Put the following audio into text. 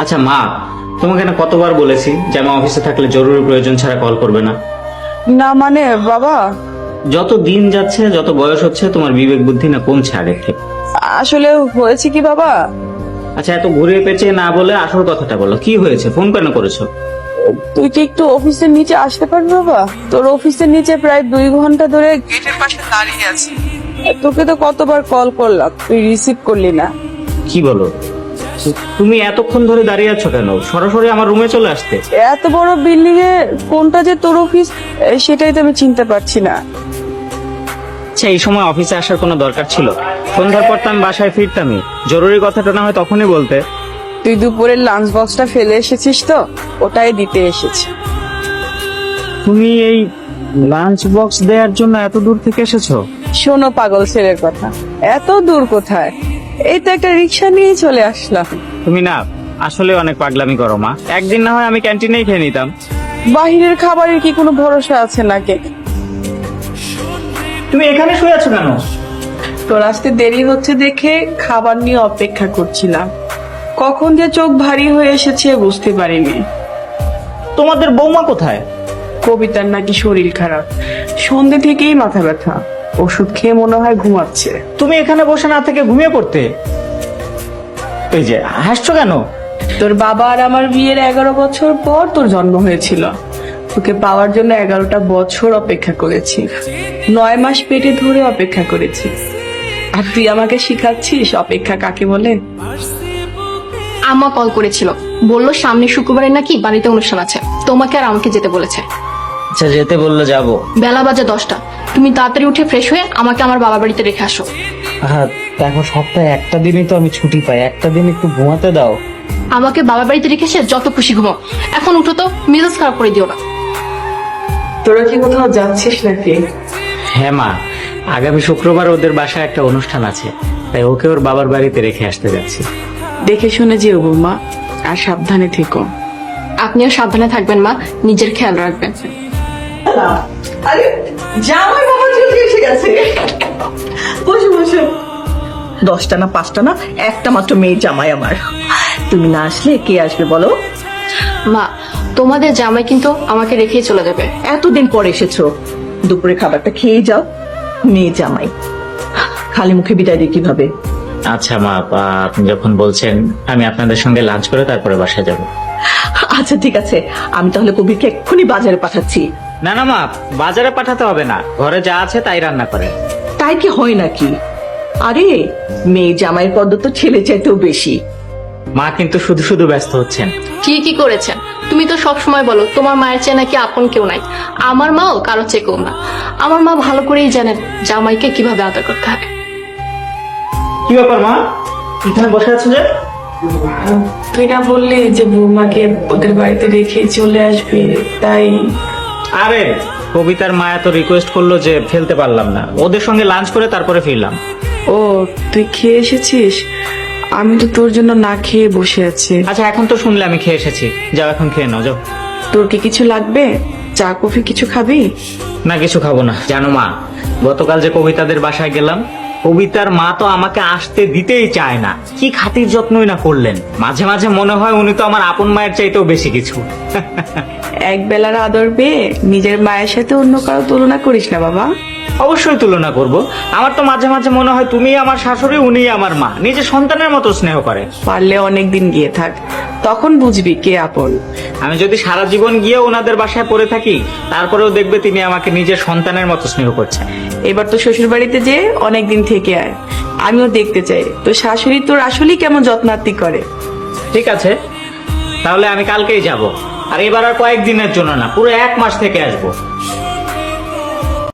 আচ্ছা মা, তোমাকে না কতবার বলেছি যে আমি অফিসে থাকলে জরুরি প্রয়োজন ছাড়া কল করবে না। না মানে বাবা, যত দিন যাচ্ছে, যত বয়স হচ্ছে, তোমার বিবেক বুদ্ধি না কমছে আগের থেকে। আসলে হয়েছে কি বাবা, আচ্ছা এত ঘুরে পেঁচে না বলে আসল কথাটা বলো, কি হয়েছে? ফোন কেন করেছো? তুই কি একটু অফিসের নিচে আসতে পারবি বাবা? তোর অফিসের নিচে প্রায় 2 ঘন্টা ধরে গেটের পাশে দাঁড়িয়ে আছি। তোকে তো কতবার কল করলাম, তুই রিসিভ করলি না। কি বলো? তুমি এতক্ষণ ধরে দাঁড়িয়ে আছো কেন? সরাসরি আমার রুমে চলে আসতে। এত বড় বিল্ডিং এ কোনটা যে তোর অফিস সেটাই তো আমি চিনতে পারছি না। আচ্ছা এই সময় অফিসে আসার কোনো দরকার ছিল? সন্ধ্যার পর তো আমি বাসায় ফিরতামই, জরুরি কথাটা না হয় তখনই বলতে। তুই দুপুরের লাঞ্চ বক্সটা ফেলে এসেছিস তো, ওটাই দিতে এসেছি। তুমি এই লাঞ্চ বক্স দেওয়ার জন্য এত দূর থেকে এসেছো? শোনো পাগল ছেলের কথা, এত দূর কোথায়, এই তো একটা রিক্সা নিয়ে চলে আসলাম। তুমি না আসলে অনেক পাগলামি করো মা। একদিন না হয় আমি ক্যান্টিনেই খেয়ে নিতাম। বাহিরের খাবারের কি কোনো ভরসা আছে নাকি? তুমি এখানে শুয়ে আছো কেন? তোর আসতে দেরি হচ্ছে দেখে খাবার নিয়ে অপেক্ষা করছিলাম, কখন যে চোখ ভারী হয়ে এসেছে বুঝতে পারিনি। তোমাদের বৌমা কোথায়? কবিতার নাকি শরীর খারাপ, সন্ধ্যে থেকেই মাথা ব্যথা, ওষুধ খেয়ে মনে হয় ঘুমাচ্ছে। তুমি এখানে বসে না থেকে ঘুমিয়ে পড়তে। এই যে হাসছো কেন? তোর বাবা আর আমার বিয়ের 11 বছর পর তোর জন্ম হয়েছিল, তোকে পাওয়ার জন্য 11টা বছর অপেক্ষা করেছি, 9 মাস পেটে ধরে অপেক্ষা করেছি, আর তুই আমাকে শিখাচ্ছিস অপেক্ষা কাকে বলে। আম্মা কল করেছিল, বললো সামনে শুক্রবারে নাকি বাড়িতে অনুষ্ঠান আছে, তোমাকে আর আমাকে যেতে বলেছে। আচ্ছা যেতে বললে যাবো। বেলা বাজে 10টা, তুমি তাড়াতাড়ি উঠে ফ্রেশ হয়ে আমাকে আমার বাবার বাড়িতে রেখে আসো। হ্যাঁ দেখো, সপ্তাহে একটা দিনই তো আমি ছুটি পাই, একটা দিন একটু ঘুমাতে দাও। আমাকে বাবার বাড়িতে রেখে এসে যত খুশি ঘুমাও, এখন উঠো তো, মেজাজ খারাপ করে দিও না। তোরা কি কোথাও যাচ্ছিস নাকি? হ্যাঁ মা, আগামী শুক্রবার ওদের বাসায় একটা অনুষ্ঠান আছে, তাই ওকে ওর বাবার বাড়িতে রেখে আসতে যাচ্ছি। দেখে শুনে যেও বৌমা, আর সাবধানে থেকো। আপনিও সাবধানে থাকবেন মা, নিজের খেয়াল রাখবেন। আরে জামাই বাবা চলে এসে গেছে, বসে বসে। 10টা না 5টা না, একটা মাত্র মেয়ে জামাই আমার। তুমি না আসলে কে আসবে বলো? মা, তোমাদের জামাই কিন্তু আমাকে রেখেই চলে যাবে। এতদিন পর এসেছো, দুপুরে খাবারটা খেয়ে যাও। মেয়ে জামাই খালি মুখে বিদায় দিয়ে কিভাবে? আচ্ছা মা, আপনি যখন বলছেন আমি আপনাদের সঙ্গে লাঞ্চ করে তারপরে বাসায় যাব। আচ্ছা ঠিক আছে, আমি তাহলে কবিরকে এক্ষুনি বাজারে পাঠাচ্ছি। না না মা, বাজারে পাঠাতে হবে না, ঘরে যা আছে তাই রান্না করে। তাই কি হয় নাকি? আরে মেয়ে জামাইয়ের কদর তো ছেলে চাইতেও বেশি। মা কিন্তু শুধু শুধু ব্যস্ত হচ্ছেন। ঠিকই করেছেন, তুমি তো সব সময় বলো তোমার মায়ের চেয়ে নাকি আপন কেউ নাই। আমার মাও কারো চেয়ে কেউ না। আমার মা ভালো করেই জানেন জামাইকে কিভাবে আদর করতে হবে। কি ব্যাপার মা, এখানে বসে আছো যে? তুই না বললি যে বৌমাকে ওদের বাড়িতে রেখে চলে আসবি, তাই। আরে কবিতার মা এত রিকোয়েস্ট করলো যে ফেলতে পারলাম না, ওদের সঙ্গে লাঞ্চ করে তারপরে ফিরলাম। ও তুই খেয়ে এসেছিস? আমি তো তোর জন্য না খেয়ে বসে আছি। আচ্ছা এখন তো শুনলে আমি খেয়ে এসেছি, যাও এখন খেয়ে নাও যাও। তোর কি কিছু লাগবে? চা কফি কিছু খাবি? না কিছু খাবো না। জানো মা, গতকাল যে কবিতাদের বাসায় গেলাম, কবিতার মা তো আমাকে আসতে দিতেই চায় না, কি খাতির যত্নই না করলেন। মাঝে মাঝে মনে হয় উনি তো আমার আপন মায়ের চাইতেও বেশি কিছু। এক বেলার আদর পেয়ে নিজের মায়ের সাথে অন্য কারো তুলনা করিস না বাবা। অবশ্যই তুলনা করব, আমার তো মাঝে মাঝে মনে হয় তুমি আমার শাশুড়ি, উনি আমার মা, নিজের সন্তানের মতো স্নেহ করে। পারলে অনেকদিন গিয়ে থাক, তখন বুঝবি কে আপন। আমি যদি সারা জীবন গিয়ে ওনাদের বাসায় পড়ে থাকি, তারপরেও দেখবে তিনি আমাকে নিজের সন্তানের মতো স্নেহ করছেন। এবার তো শ্বশুর বাড়িতে যে অনেকদিন থেকে আয়, আমিও দেখতে চাই তোর শাশুড়ি তোর আসলেই কেমন যত্নার্থী করে। ঠিক আছে, তাহলে আমি কালকেই যাব, আর এবার আর কয়েকদিনের জন্য না, পুরো 1 মাস থেকে আসবো।